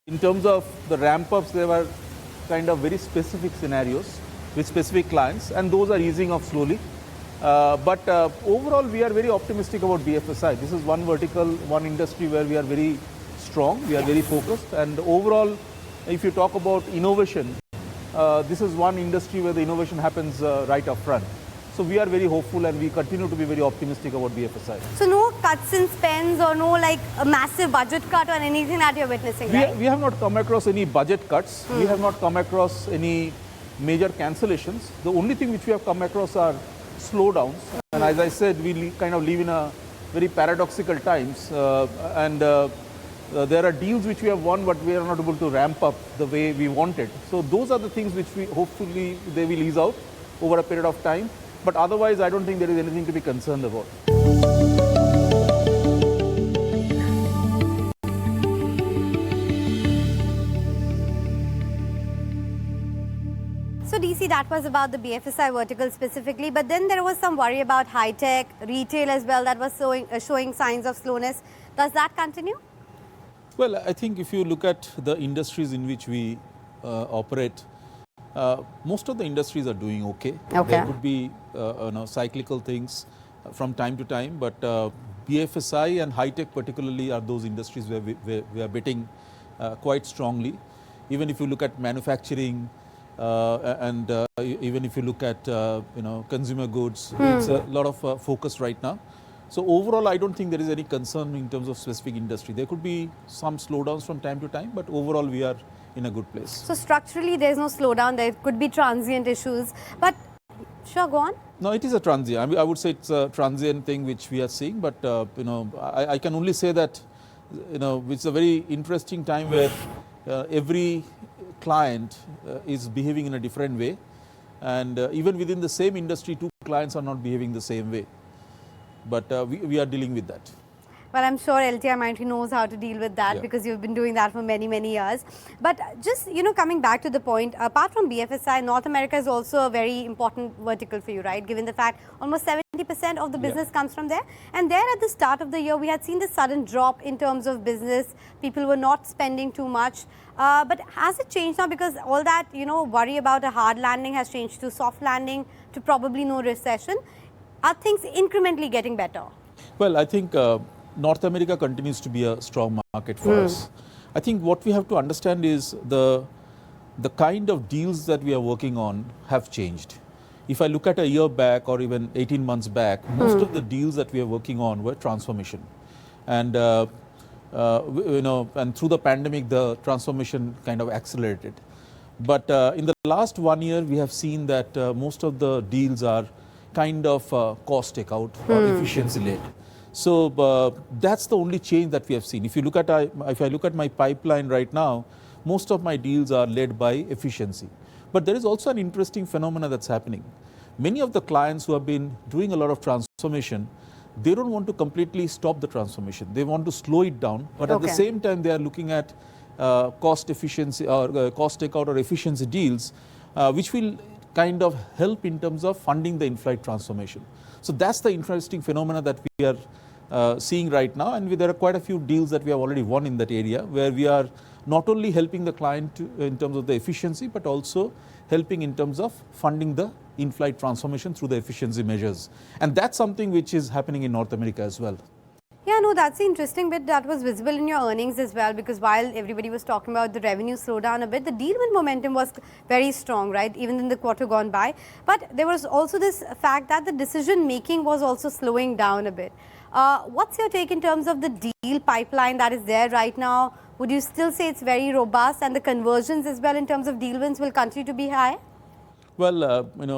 In terms of the ramp-ups, there were kind of very specific scenarios with specific clients, and those are easing off slowly. But overall, we are very optimistic about BFSI. This is one vertical, one industry where we are very strong, we are very focused, and overall, if you talk about innovation, this is one industry where the innovation happens right up front. So we are very hopeful and we continue to be very optimistic about BFSI. So no cuts in spends or no like a massive budget cut or anything that you're witnessing, right? We have not come across any budget cuts. We have not come across any major cancellations. The only thing which we have come across are slowdowns. And as I said, we kind of live in a very paradoxical times. There are deals which we have won, but we are not able to ramp up the way we wanted. So those are the things which we hopefully they will ease out over a period of time. But otherwise, I don't think there is anything to be concerned about. So DC, that was about the BFSI vertical specifically, but then there was some worry about high tech, retail as well, that was showing signs of slowness. Does that continue? Well, I think if you look at the industries in which we operate, most of the industries are doing okay. There could be cyclical things from time to time, but BFSI and high tech particularly are those industries where we are betting quite strongly. Even if you look at manufacturing and even if you look at consumer goods, it's a lot of focus right now. So overall, I don't think there is any concern in terms of specific industry. There could be some slowdowns from time to time, but overall we are in a good place. So structurally, there is no slowdown. There could be transient issues, but sure, go on. No, it is a transient. I would say it's a transient thing which we are seeing, but I can only say that it's a very interesting time where every client is behaving in a different way, and even within the same industry, two clients are not behaving the same way. But we are dealing with that. Well, I'm sure LTIMindtree knows how to deal with that because you've been doing that for many, many years. But just, coming back to the point, apart from BFSI, North America is also a very important vertical for you, right? Given the fact almost 70% of the business comes from there. And there at the start of the year, we had seen the sudden drop in terms of business. People were not spending too much. But has it changed now? Because all that, worry about a hard landing has changed to soft landing, to probably no recession. Are things incrementally getting better? Well, I think North America continues to be a strong market for us. I think what we have to understand is the kind of deals that we are working on have changed. If I look at a year back or even 18 months back, most of the deals that we are working on were transformation. And and through the pandemic, the transformation kind of accelerated. But in the last 1 year, we have seen that most of the deals are kind of cost takeout or efficiency led. So that's the only change that we have seen. If I look at my pipeline right now, most of my deals are led by efficiency. But there is also an interesting phenomena that's happening. Many of the clients who have been doing a lot of transformation, they don't want to completely stop the transformation. They want to slow it down, but at the same time they are looking at cost efficiency or cost takeout or efficiency deals, which will kind of help in terms of funding the in-flight transformation. So that's the interesting phenomena that we are seeing right now, and there are quite a few deals that we have already won in that area, where we are not only helping the client in terms of the efficiency, but also helping in terms of funding the in-flight transformation through the efficiency measures. And that's something which is happening in North America as well. Yeah, no, that's the interesting bit that was visible in your earnings as well, because while everybody was talking about the revenue slowdown a bit, the deal win momentum was very strong, right, even in the quarter gone by. But there was also this fact that the decision making was also slowing down a bit. What's your take in terms of the deal pipeline that is there right now? Would you still say it's very robust, and the conversions as well in terms of deal wins will continue to be high? Well,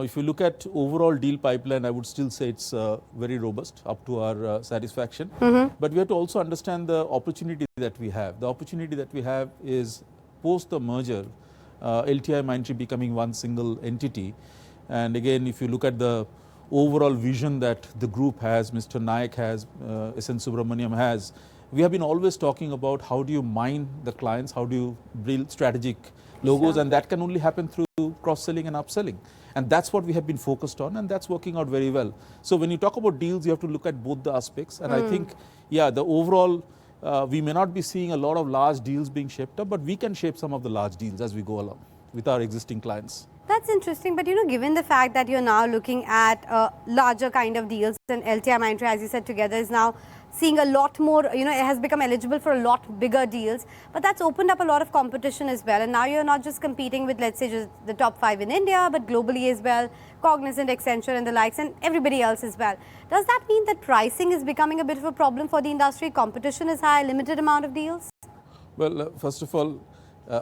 if you look at overall deal pipeline, I would still say it's very robust up to our satisfaction. But we have to also understand the opportunity that we have. The opportunity that we have is post the merger, LTIMindtree becoming one single entity. And again, if you look at the overall vision that the group has, Mr. Nayak has, SN Subramaniam has, we have been always talking about how do you mine the clients, how do you build strategic logos, and that can only happen through cross-selling and upselling. And that's what we have been focused on, and that's working out very well. So when you talk about deals, you have to look at both the aspects. And I think, yeah, the overall we may not be seeing a lot of large deals being shaped up, but we can shape some of the large deals as we go along with our existing clients. That's interesting, but given the fact that you're now looking at larger kind of deals, and LTIMindtree, as you said, together is now seeing a lot more, it has become eligible for a lot bigger deals, but that's opened up a lot of competition as well. And now you're not just competing with, let's say, just the top 5 in India, but globally as well, Cognizant, Accenture and the likes, and everybody else as well. Does that mean that pricing is becoming a bit of a problem for the industry? Competition is high, limited amount of deals? Well, first of all,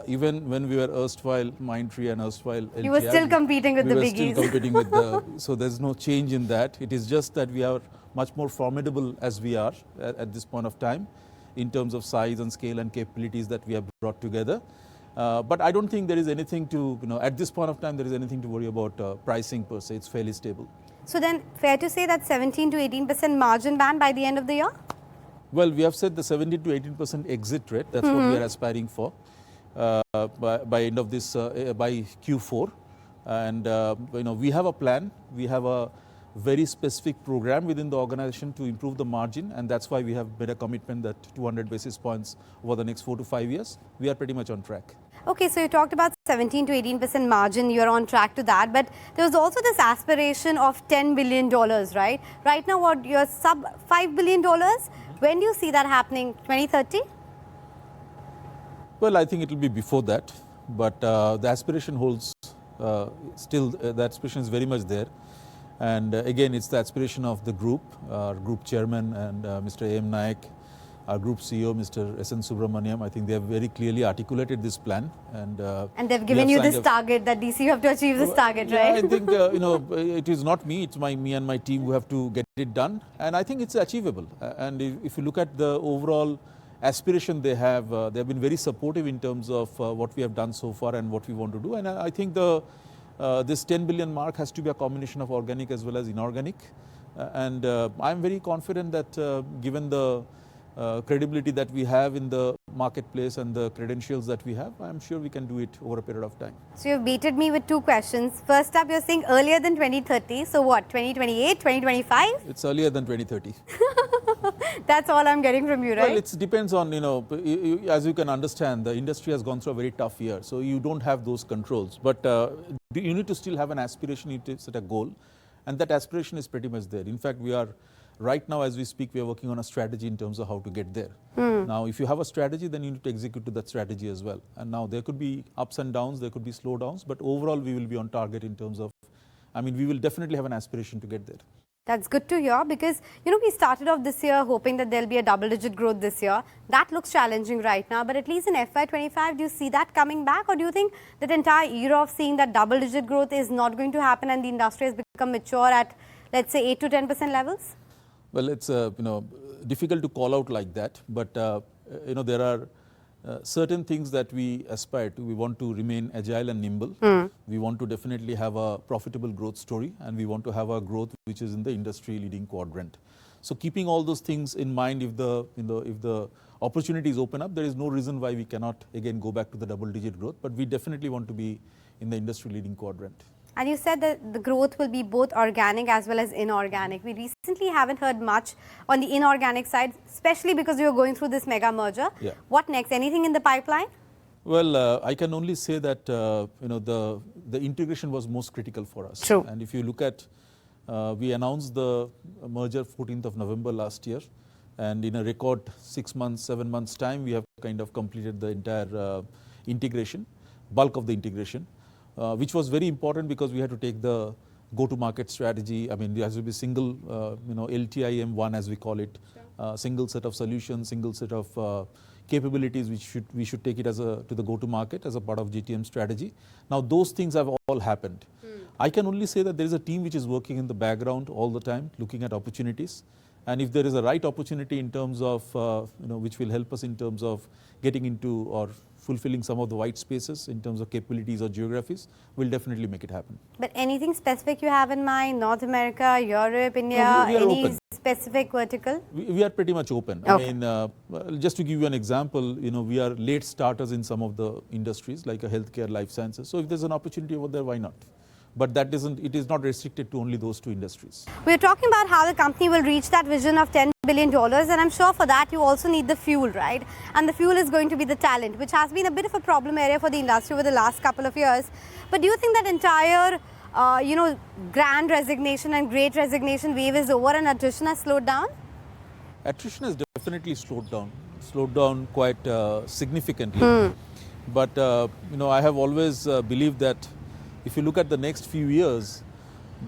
even when we were erstwhile Mindtree and erstwhile LTI, you were still competing with the biggies. We were still competing with the, so there's no change in that. It is just that we are much more formidable as we are at this point of time in terms of size and scale and capabilities that we have brought together. But I don't think there is anything to, at this point of time, there is anything to worry about pricing per se. It's fairly stable. So then fair to say that 17 to 18% margin band by the end of the year? Well, we have said the 17 to 18% exit rate. That's what we are aspiring for. By end of this, by Q4, and we have a plan. We have a very specific program within the organization to improve the margin, and that's why we have made a commitment that 200 basis points over the next 4 to 5 years. We are pretty much on track. Okay, so you talked about 17 to 18% margin. You're on track to that, but there was also this aspiration of $10 billion, right? Right now, what you're sub $5 billion. When do you see that happening? 2030? Well, I think it will be before that, but the aspiration holds still, the aspiration is very much there. And again, it's the aspiration of the group, our group chairman and Mr. A.M. Nayak, our group CEO, Mr. S.N. Subramaniam. I think they have very clearly articulated this plan. And they've given you this target that DC you have to achieve this target, right? I think, it is not me, it's me and my team who have to get it done. And I think it's achievable. And if you look at the overall aspiration they have been very supportive in terms of what we have done so far and what we want to do. And I think this 10 billion mark has to be a combination of organic as well as inorganic. And I'm very confident that given the credibility that we have in the marketplace and the credentials that we have, I'm sure we can do it over a period of time. So you've baited me with 2 questions. First up, you're saying earlier than 2030. So what, 2028, 2025? It's earlier than 2030. That's all I'm getting from you, right? Well, it depends on, as you can understand, the industry has gone through a very tough year. So you don't have those controls. But you need to still have an aspiration, you need to set a goal. And that aspiration is pretty much there. In fact, right now as we speak, we are working on a strategy in terms of how to get there. Now, if you have a strategy, then you need to execute to that strategy as well. And now there could be ups and downs, there could be slowdowns, but overall we will be on target in terms of, we will definitely have an aspiration to get there. That's good to hear because, we started off this year hoping that there'll be a double-digit growth this year. That looks challenging right now, but at least in FY25, do you see that coming back, or do you think that entire era of seeing that double-digit growth is not going to happen and the industry has become mature at, let's say, 8 to 10% levels? Well, it's difficult to call out like that, but there are certain things that we aspire to. We want to remain agile and nimble. We want to definitely have a profitable growth story, and we want to have a growth which is in the industry leading quadrant. So keeping all those things in mind, if the opportunities open up, there is no reason why we cannot again go back to the double-digit growth. But we definitely want to be in the industry leading quadrant. And you said that the growth will be both organic as well as inorganic. We recently haven't heard much on the inorganic side, especially because we were going through this mega merger. Yeah. What next? Anything in the pipeline? Well, I can only say that the integration was most critical for us. True. And if you look at, we announced the merger 14th of November last year, and in a record 6 months, 7 months time, we have kind of completed the entire integration, bulk of the integration. Which was very important because we had to take the go-to-market strategy. There has to be single, LTIM1 as we call it, single set of solutions, single set of capabilities which we should take it to the go-to-market as a part of GTM strategy. Now those things have all happened. I can only say that there is a team which is working in the background all the time, looking at opportunities. And if there is a right opportunity in terms of, which will help us in terms of getting into or fulfilling some of the white spaces in terms of capabilities or geographies, we'll definitely make it happen. But anything specific you have in mind? North America, Europe, India, we are any open. Specific vertical? We are pretty much open. Okay. Just to give you an example, we are late starters in some of the industries like a healthcare, life sciences. So if there's an opportunity over there, why not? but that isn't, it is not restricted to only those two industries. We're talking about how the company will reach that vision of $10 billion, and I'm sure for that you also need the fuel, right? And the fuel is going to be the talent, which has been a bit of a problem area for the industry over the last couple of years. But do you think that entire grand resignation and great resignation wave is over and attrition has slowed down? Attrition has definitely slowed down quite significantly. But I have always believed that if you look at the next few years,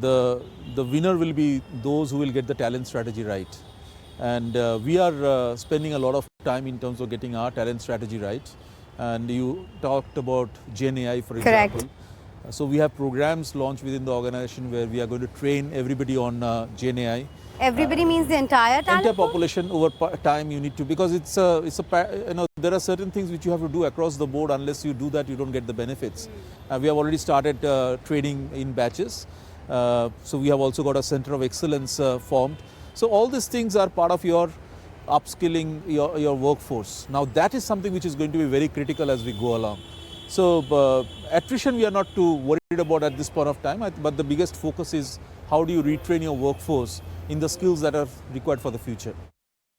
the winner will be those who will get the talent strategy right. And we are spending a lot of time in terms of getting our talent strategy right. And you talked about Gen AI, for example. Correct. So we have programs launched within the organization where we are going to train everybody on Gen AI. Everybody means the entire talent Entire pool? population over time you need to, because there are certain things which you have to do across the board. Unless you do that, you don't get the benefits. We have already started training in batches. So we have also got a center of excellence formed. So all these things are part of your upskilling your workforce. Now that is something which is going to be very critical as we go along. So attrition we are not too worried about at this point of time, but the biggest focus is how do you retrain your workforce in the skills that are required for the future.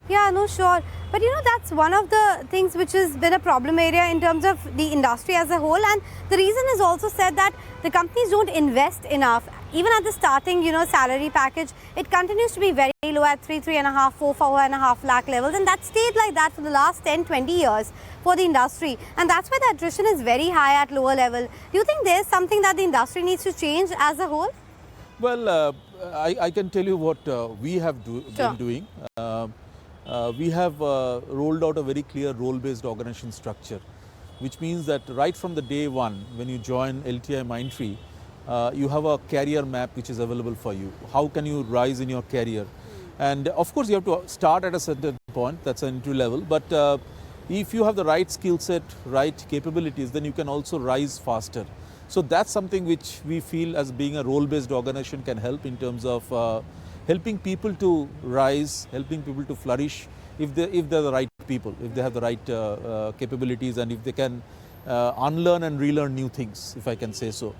Yeah, no, sure. But that's one of the things which has been a problem area in terms of the industry as a whole. And the reason is also said that the companies don't invest enough. Even at the starting, salary package, it continues to be very low at 3.5, 4.5 lakh levels. And that stayed like that for the last 10, 20 years for the industry. And that's why the attrition is very high at lower level. Do you think there's something that the industry needs to change as a whole? Well, I can tell you what we have been doing. We have rolled out a very clear role-based organization structure, which means that right from the day one, when you join LTIMindtree, you have a career map which is available for you. How can you rise in your career? And of course, you have to start at a certain point, that's an entry level, but if you have the right skill set, right capabilities, then you can also rise faster. So that's something which we feel as being a role-based organization can help in terms of helping people to rise, helping people to flourish if they're the right people, if they have the right capabilities, and if they can unlearn and relearn new things, if I can say so.